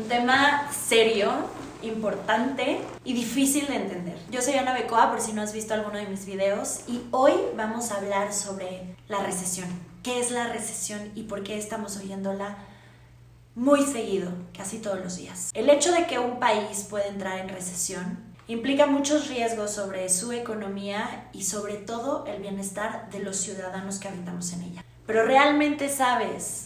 tema serio, importante y difícil de entender. Yo soy Ana Becoa, por si no has visto alguno de mis videos, y hoy vamos a hablar sobre la recesión. ¿Qué es la recesión y por qué estamos oyéndola muy seguido, casi todos los días? El hecho de que un país pueda entrar en recesión implica muchos riesgos sobre su economía y sobre todo el bienestar de los ciudadanos que habitamos en ella. Pero ¿realmente sabes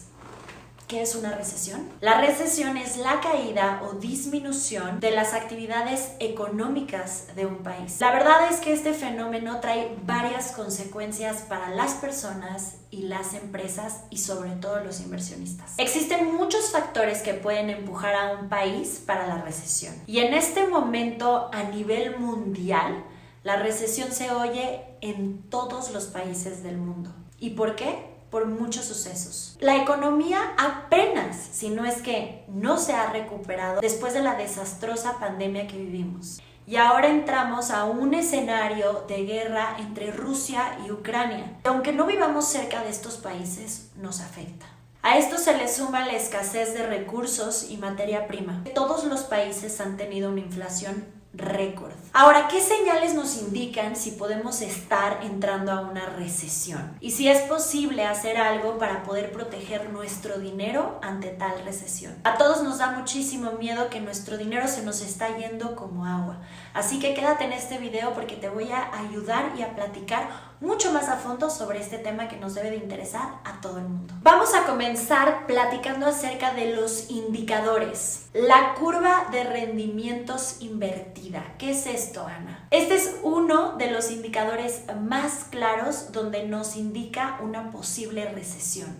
qué es una recesión? La recesión es la caída o disminución de las actividades económicas de un país. La verdad es que este fenómeno trae varias consecuencias para las personas y las empresas y sobre todo los inversionistas. Existen muchos factores que pueden empujar a un país para la recesión. Y en este momento, a nivel mundial, la recesión se oye en todos los países del mundo. ¿Y por qué? Por muchos sucesos. La economía apenas, si no es que no se ha recuperado después de la desastrosa pandemia que vivimos. Y ahora entramos a un escenario de guerra entre Rusia y Ucrania. Aunque no vivamos cerca de estos países, nos afecta. A esto se le suma la escasez de recursos y materia prima. Todos los países han tenido una inflación récord. Ahora, ¿qué señales nos indican si podemos estar entrando a una recesión? Y si es posible hacer algo para poder proteger nuestro dinero ante tal recesión. A todos nos da muchísimo miedo que nuestro dinero se nos está yendo como agua. Así que quédate en este video porque te voy a ayudar y a platicar mucho más a fondo sobre este tema que nos debe de interesar a todo el mundo. Vamos a comenzar platicando acerca de los indicadores. La curva de rendimientos invertida. ¿Qué es esto, Ana? Este es uno de los indicadores más claros donde nos indica una posible recesión.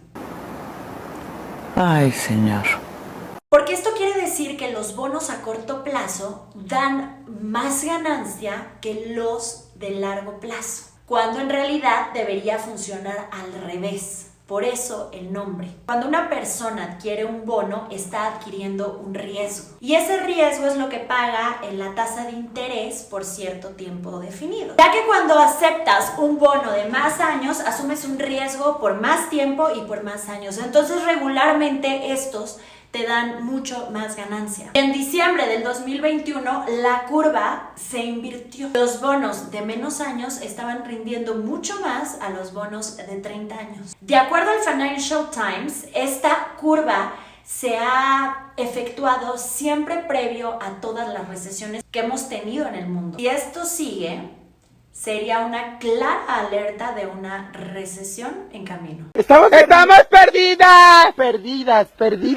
Ay, señor. Porque esto quiere decir que los bonos a corto plazo dan más ganancia que los de largo plazo, cuando en realidad debería funcionar al revés. Por eso el nombre. Cuando una persona adquiere un bono, está adquiriendo un riesgo. Y ese riesgo es lo que paga en la tasa de interés por cierto tiempo definido. Ya que cuando aceptas un bono de más años, asumes un riesgo por más tiempo y por más años. Entonces regularmente estos te dan mucho más ganancia. En diciembre del 2021, la curva se invirtió. Los bonos de menos años estaban rindiendo mucho más a los bonos de 30 años. De acuerdo al Financial Times, esta curva se ha efectuado siempre previo a todas las recesiones que hemos tenido en el mundo. Si esto sigue, sería una clara alerta de una recesión en camino. ¡Estamos perdidas! Perdidas.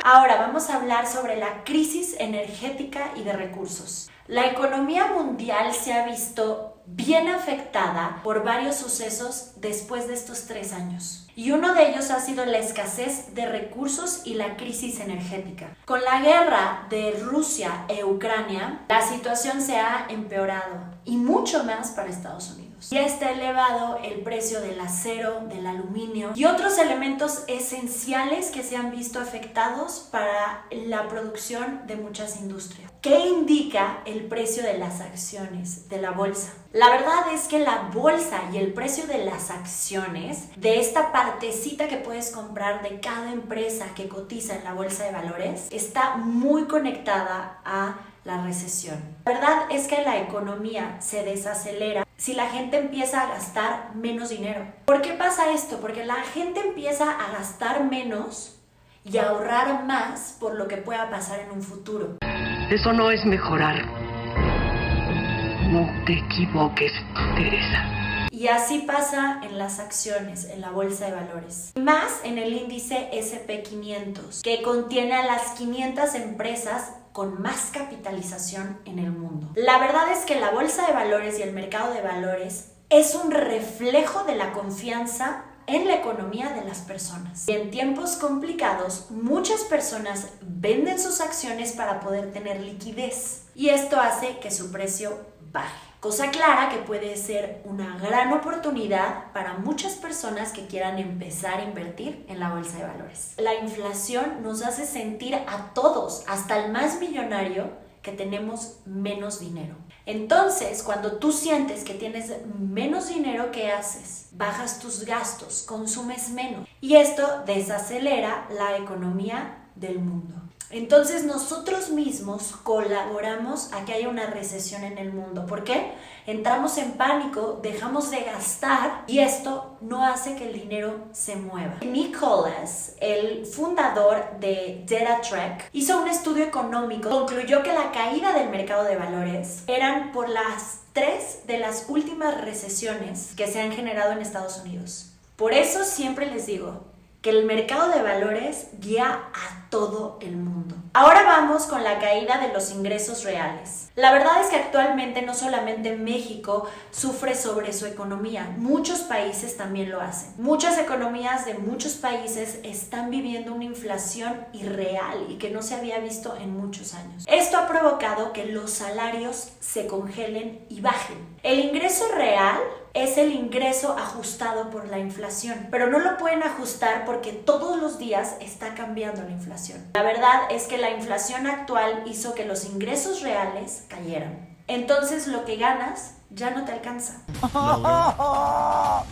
Ahora vamos a hablar sobre la crisis energética y de recursos. La economía mundial se ha visto bien afectada por varios sucesos después de estos 3 años. Y uno de ellos ha sido la escasez de recursos y la crisis energética. Con la guerra de Rusia e Ucrania, la situación se ha empeorado y mucho más para Estados Unidos. Ya está elevado el precio del acero, del aluminio y otros elementos esenciales que se han visto afectados para la producción de muchas industrias. ¿Qué indica el precio de las acciones de la bolsa? La verdad es que la bolsa y el precio de las acciones, de esta partecita que puedes comprar de cada empresa que cotiza en la bolsa de valores, está muy conectada a la recesión. La verdad es que la economía se desacelera si la gente empieza a gastar menos dinero. ¿Por qué pasa esto? Porque la gente empieza a gastar menos y a ahorrar más por lo que pueda pasar en un futuro. Eso no es mejorar. No te equivoques, Teresa. Y así pasa en las acciones, en la bolsa de valores. Más en el índice S&P 500, que contiene a las 500 empresas con más capitalización en el mundo. La verdad es que la bolsa de valores y el mercado de valores es un reflejo de la confianza en la economía de las personas. Y en tiempos complicados, muchas personas venden sus acciones para poder tener liquidez. Y esto hace que su precio baje. Cosa clara que puede ser una gran oportunidad para muchas personas que quieran empezar a invertir en la bolsa de valores. La inflación nos hace sentir a todos, hasta el más millonario, que tenemos menos dinero. Entonces, cuando tú sientes que tienes menos dinero, ¿qué haces? Bajas tus gastos, consumes menos. Y esto desacelera la economía del mundo. Entonces nosotros mismos colaboramos a que haya una recesión en el mundo. ¿Por qué? Entramos en pánico, dejamos de gastar y esto no hace que el dinero se mueva. Nicholas, el fundador de DataTrack, hizo un estudio económico, concluyó que la caída del mercado de valores eran por las 3 de las últimas recesiones que se han generado en Estados Unidos. Por eso siempre les digo que el mercado de valores guía a todo el mundo. Ahora vamos con la caída de los ingresos reales. La verdad es que actualmente no solamente México sufre sobre su economía, muchos países también lo hacen. Muchas economías de muchos países están viviendo una inflación irreal y que no se había visto en muchos años. Esto ha provocado que los salarios se congelen y bajen. El ingreso real es el ingreso ajustado por la inflación, pero no lo pueden ajustar porque todos los días está cambiando la inflación. La verdad es que la inflación actual hizo que los ingresos reales cayeran. Entonces lo que ganas ya no te alcanza. La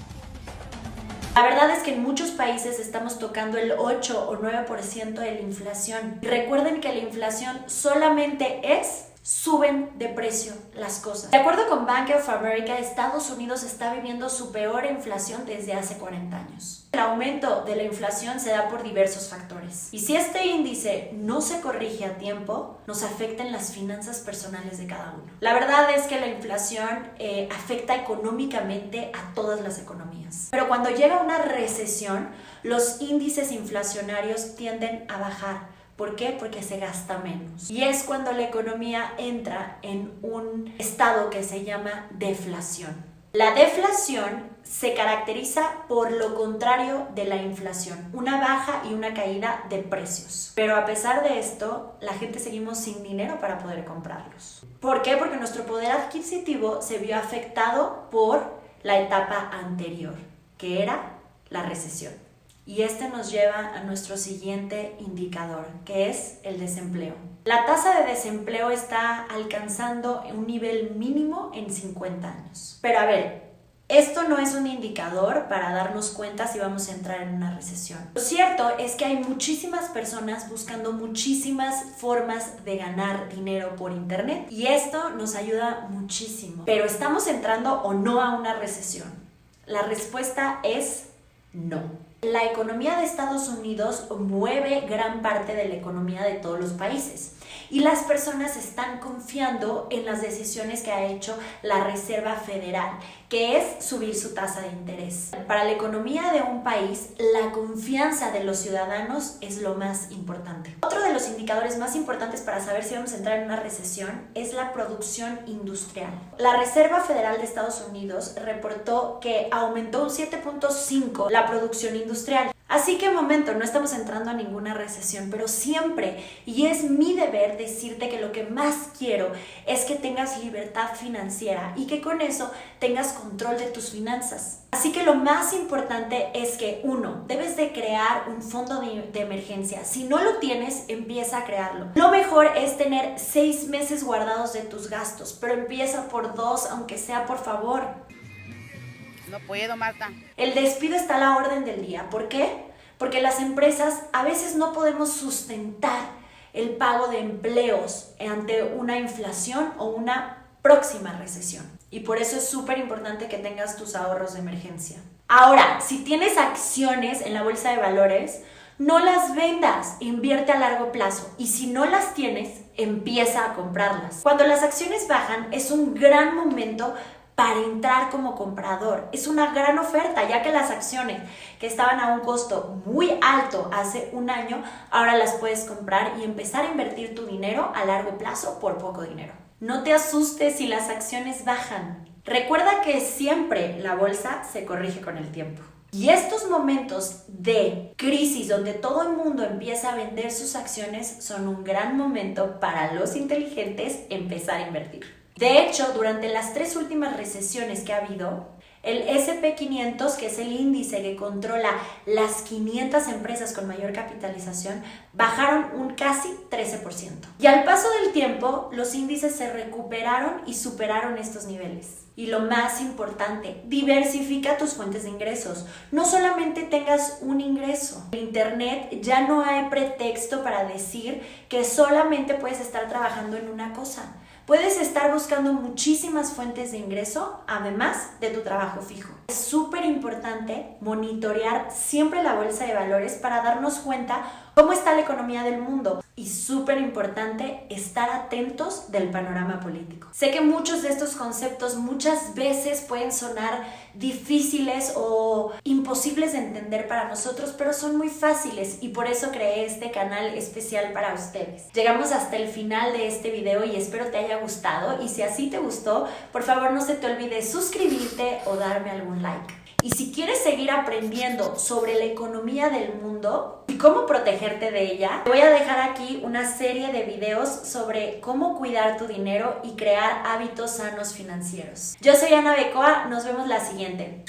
verdad es que en muchos países estamos tocando el 8 o 9% de la inflación. Y recuerden que la inflación solamente suben de precio las cosas. De acuerdo con Bank of America, Estados Unidos está viviendo su peor inflación desde hace 40 años. El aumento de la inflación se da por diversos factores. Y si este índice no se corrige a tiempo, nos afecta en las finanzas personales de cada uno. La verdad es que la inflación afecta económicamente a todas las economías. Pero cuando llega una recesión, los índices inflacionarios tienden a bajar. ¿Por qué? Porque se gasta menos. Y es cuando la economía entra en un estado que se llama deflación. La deflación se caracteriza por lo contrario de la inflación, una baja y una caída de precios. Pero a pesar de esto, la gente seguimos sin dinero para poder comprarlos. ¿Por qué? Porque nuestro poder adquisitivo se vio afectado por la etapa anterior, que era la recesión. Y este nos lleva a nuestro siguiente indicador, que es el desempleo. La tasa de desempleo está alcanzando un nivel mínimo en 50 años. Pero a ver, esto no es un indicador para darnos cuenta si vamos a entrar en una recesión. Lo cierto es que hay muchísimas personas buscando muchísimas formas de ganar dinero por internet y esto nos ayuda muchísimo. Pero ¿estamos entrando o no a una recesión? La respuesta es no. La economía de Estados Unidos mueve gran parte de la economía de todos los países y las personas están confiando en las decisiones que ha hecho la Reserva Federal, que es subir su tasa de interés. Para la economía de un país, la confianza de los ciudadanos es lo más importante. Otro de los indicadores más importantes para saber si vamos a entrar en una recesión es la producción industrial. La Reserva Federal de Estados Unidos reportó que aumentó un 7.5% la producción industrial. Así que, no estamos entrando a ninguna recesión, pero siempre, y es mi deber decirte que lo que más quiero es que tengas libertad financiera y que con eso tengas control de tus finanzas. Así que lo más importante es que, 1, debes de crear un fondo de emergencia. Si no lo tienes, empieza a crearlo. Lo mejor es tener 6 meses guardados de tus gastos, pero empieza por 2, aunque sea, por favor. No puedo, Marta. El despido está a la orden del día. ¿Por qué? Porque las empresas a veces no podemos sustentar el pago de empleos ante una inflación o una próxima recesión. Y por eso es súper importante que tengas tus ahorros de emergencia. Ahora, si tienes acciones en la bolsa de valores, no las vendas, invierte a largo plazo. Y si no las tienes, empieza a comprarlas. Cuando las acciones bajan, es un gran momento para entrar como comprador. Es una gran oferta, ya que las acciones que estaban a un costo muy alto hace un año, ahora las puedes comprar y empezar a invertir tu dinero a largo plazo por poco dinero. No te asustes si las acciones bajan. Recuerda que siempre la bolsa se corrige con el tiempo. Y estos momentos de crisis donde todo el mundo empieza a vender sus acciones son un gran momento para los inteligentes empezar a invertir. De hecho, durante las 3 últimas recesiones que ha habido, El S&P 500, que es el índice que controla las 500 empresas con mayor capitalización, bajaron un casi 13%. Y al paso del tiempo, los índices se recuperaron y superaron estos niveles. Y lo más importante, diversifica tus fuentes de ingresos. No solamente tengas un ingreso. En Internet ya no hay pretexto para decir que solamente puedes estar trabajando en una cosa. Puedes estar buscando muchísimas fuentes de ingreso, además de tu trabajo fijo. Es súper importante monitorear siempre la bolsa de valores para darnos cuenta cómo está la economía del mundo. Y súper importante estar atentos del panorama político. Sé que muchos de estos conceptos muchas veces pueden sonar difíciles o imposibles de entender para nosotros, pero son muy fáciles y por eso creé este canal especial para ustedes. Llegamos hasta el final de este video y espero te haya gustado, y si así te gustó, por favor no se te olvide suscribirte o darme algún like. Y si quieres seguir aprendiendo sobre la economía del mundo y cómo protegerte de ella, te voy a dejar aquí una serie de videos sobre cómo cuidar tu dinero y crear hábitos sanos financieros. Yo soy Ana Becoa, nos vemos la siguiente.